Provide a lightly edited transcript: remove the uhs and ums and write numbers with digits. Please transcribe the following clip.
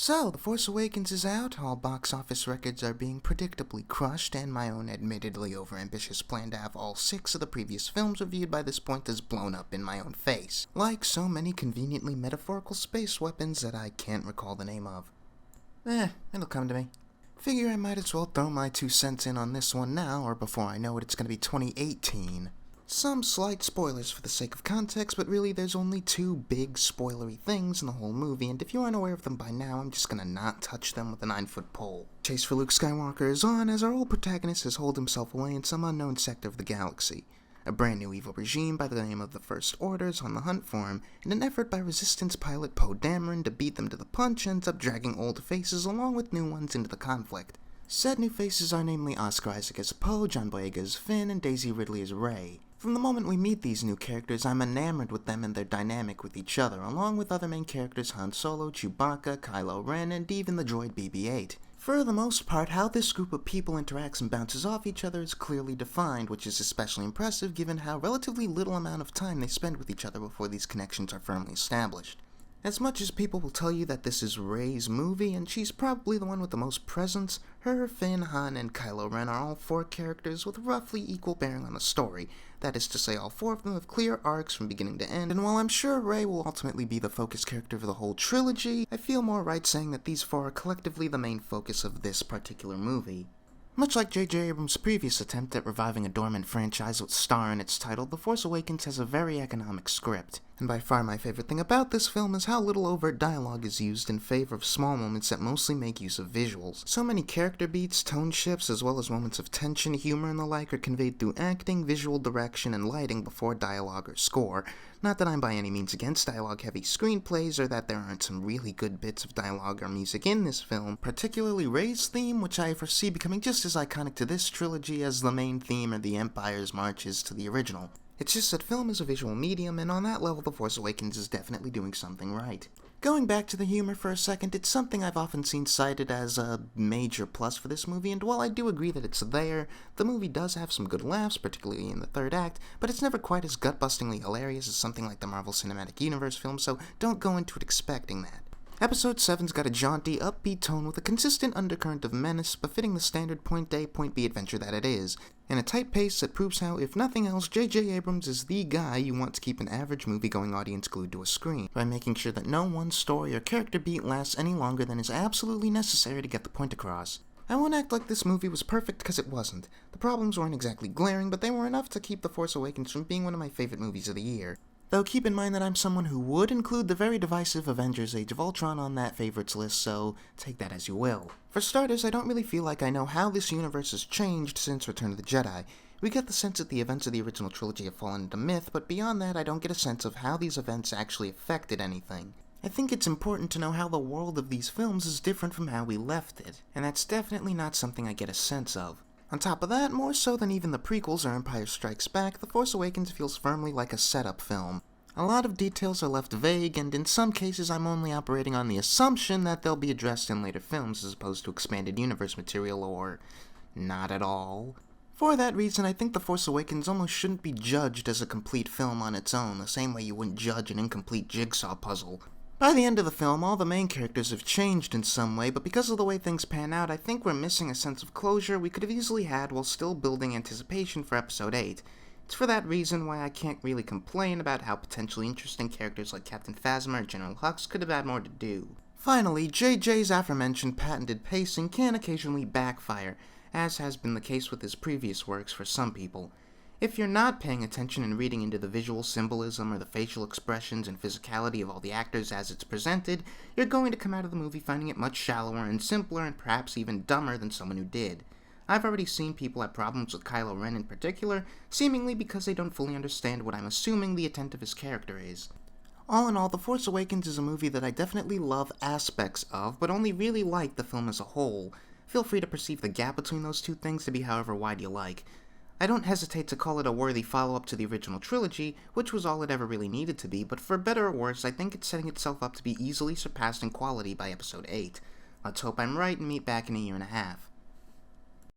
So, The Force Awakens is out, all box office records are being predictably crushed, and my own admittedly overambitious plan to have all 6 of the previous films reviewed by this point is blown up in my own face. Like so many conveniently metaphorical space weapons that I can't recall the name of. It'll come to me. Figure I might as well throw my 2 cents in on this one now, or before I know it, it's gonna be 2018. Some slight spoilers for the sake of context, but really there's only 2 big spoilery things in the whole movie, and if you aren't aware of them by now, I'm just gonna not touch them with a 9-foot pole. Chase for Luke Skywalker is on as our old protagonist has holed himself away in some unknown sector of the galaxy. A brand new evil regime by the name of the First Order is on the hunt for him, and an effort by Resistance pilot Poe Dameron to beat them to the punch ends up dragging old faces along with new ones into the conflict. Said new faces are namely Oscar Isaac as Poe, John Boyega as Finn, and Daisy Ridley as Rey. From the moment we meet these new characters, I'm enamored with them and their dynamic with each other, along with other main characters Han Solo, Chewbacca, Kylo Ren, and even the droid BB-8. For the most part, how this group of people interacts and bounces off each other is clearly defined, which is especially impressive given how relatively little amount of time they spend with each other before these connections are firmly established. As much as people will tell you that this is Rey's movie, and she's probably the one with the most presence, her, Finn, Han, and Kylo Ren are all 4 characters with roughly equal bearing on the story. That is to say, all 4 of them have clear arcs from beginning to end, and while I'm sure Rey will ultimately be the focus character for the whole trilogy, I feel more right saying that these 4 are collectively the main focus of this particular movie. Much like J.J. Abrams' previous attempt at reviving a dormant franchise with Star in its title, The Force Awakens has a very economic script. And by far my favorite thing about this film is how little overt dialogue is used in favor of small moments that mostly make use of visuals. So many character beats, tone shifts, as well as moments of tension, humor, and the like are conveyed through acting, visual direction, and lighting before dialogue or score. Not that I'm by any means against dialogue-heavy screenplays, or that there aren't some really good bits of dialogue or music in this film, particularly Rey's theme, which I foresee becoming just as iconic to this trilogy as the main theme or the Empire's March is to the original. It's just that film is a visual medium, and on that level The Force Awakens is definitely doing something right. Going back to the humor for a second, it's something I've often seen cited as a major plus for this movie, and while I do agree that it's there, the movie does have some good laughs, particularly in the third act, but it's never quite as gut-bustingly hilarious as something like the Marvel Cinematic Universe film, so don't go into it expecting that. Episode 7's got a jaunty, upbeat tone with a consistent undercurrent of menace befitting the standard point A, point B adventure that it is, and a tight pace that proves how, if nothing else, J.J. Abrams is the guy you want to keep an average movie-going audience glued to a screen, by making sure that no one story or character beat lasts any longer than is absolutely necessary to get the point across. I won't act like this movie was perfect because it wasn't. The problems weren't exactly glaring, but they were enough to keep The Force Awakens from being one of my favorite movies of the year. Though keep in mind that I'm someone who would include the very divisive Avengers Age of Ultron on that favorites list, so take that as you will. For starters, I don't really feel like I know how this universe has changed since Return of the Jedi. We get the sense that the events of the original trilogy have fallen into myth, but beyond that I don't get a sense of how these events actually affected anything. I think it's important to know how the world of these films is different from how we left it, and that's definitely not something I get a sense of. On top of that, more so than even the prequels or Empire Strikes Back, The Force Awakens feels firmly like a setup film. A lot of details are left vague, and in some cases I'm only operating on the assumption that they'll be addressed in later films as opposed to expanded universe material, or not at all. For that reason, I think The Force Awakens almost shouldn't be judged as a complete film on its own, the same way you wouldn't judge an incomplete jigsaw puzzle. By the end of the film, all the main characters have changed in some way, but because of the way things pan out, I think we're missing a sense of closure we could have easily had while still building anticipation for Episode 8. It's for that reason why I can't really complain about how potentially interesting characters like Captain Phasma or General Hux could have had more to do. Finally, JJ's aforementioned patented pacing can occasionally backfire, as has been the case with his previous works for some people. If you're not paying attention and reading into the visual symbolism or the facial expressions and physicality of all the actors as it's presented, you're going to come out of the movie finding it much shallower and simpler and perhaps even dumber than someone who did. I've already seen people have problems with Kylo Ren in particular, seemingly because they don't fully understand what I'm assuming the intent of his character is. All in all, The Force Awakens is a movie that I definitely love aspects of, but only really like the film as a whole. Feel free to perceive the gap between those two things to be however wide you like. I don't hesitate to call it a worthy follow-up to the original trilogy, which was all it ever really needed to be, but for better or worse, I think it's setting itself up to be easily surpassed in quality by Episode 8. Let's hope I'm right and meet back in a year and a half.